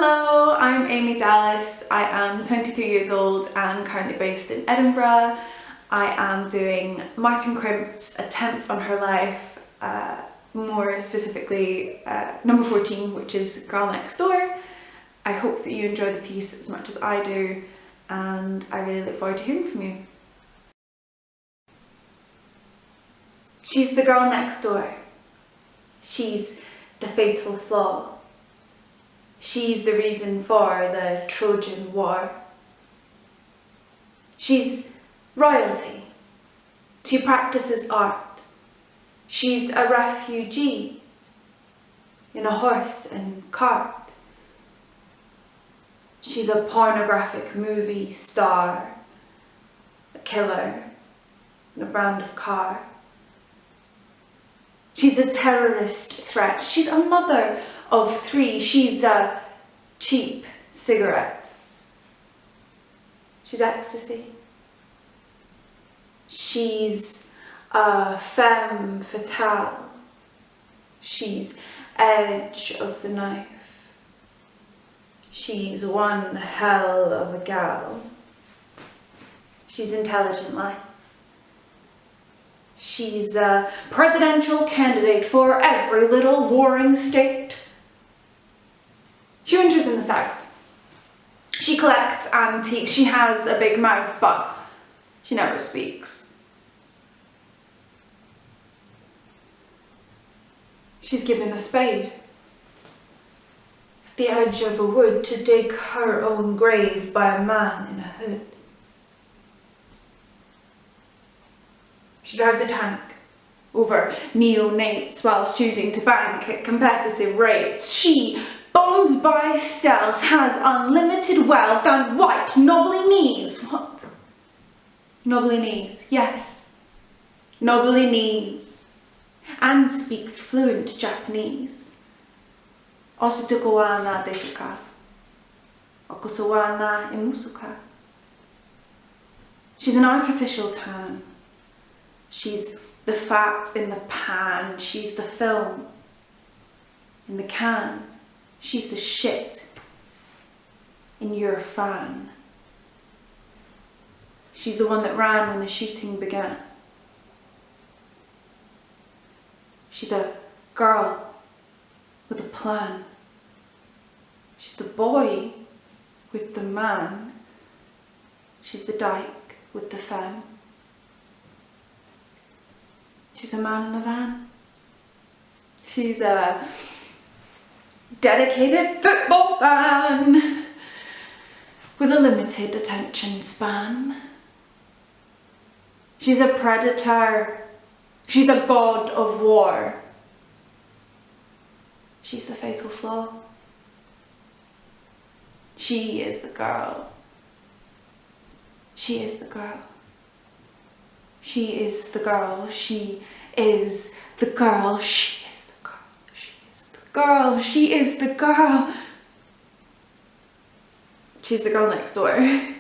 Hello, I'm Amy Dallas. I am 23 years old and currently based in Edinburgh. I am doing Martin Crimp's Attempts on Her Life, more specifically number 14, which is Girl Next Door. I hope that you enjoy the piece as much as I do, and I really look forward to hearing from you. She's the girl next door. She's the fatal flaw. She's the reason for the Trojan War. She's royalty. She practices art. She's a refugee in a horse and cart. She's a pornographic movie star, a killer, and a brand of car. She's a terrorist threat. She's a mother of three. She's a cheap cigarette. She's ecstasy. She's a femme fatale. She's edge of the knife. She's one hell of a gal. She's intelligent life. She's a presidential candidate for every little warring state. She winters in the south. She collects antiques. She has a big mouth, but she never speaks. She's given a spade at the edge of a wood to dig her own grave by a man in a hood. She drives a tank over neonates whilst choosing to bank at competitive rates. She bombs by stealth, has unlimited wealth and white knobbly knees. What? Knobbly knees, yes. Knobbly knees. And speaks fluent Japanese. Ositukowana desuka. Okusawana imusuka. She's an artificial tan. She's the fat in the pan. She's the film in the can. She's the shit in your fan. She's the one that ran when the shooting began. She's a girl with a plan. She's the boy with the man. She's the dyke with the femme. She's a man in a van. She's a dedicated football fan with a limited attention span. She's a predator. She's a god of war. She's the fatal flaw. She is the girl. She is the girl. She is the girl. She is the girl. She is the girl. She is the girl. She is the girl. She's the girl next door.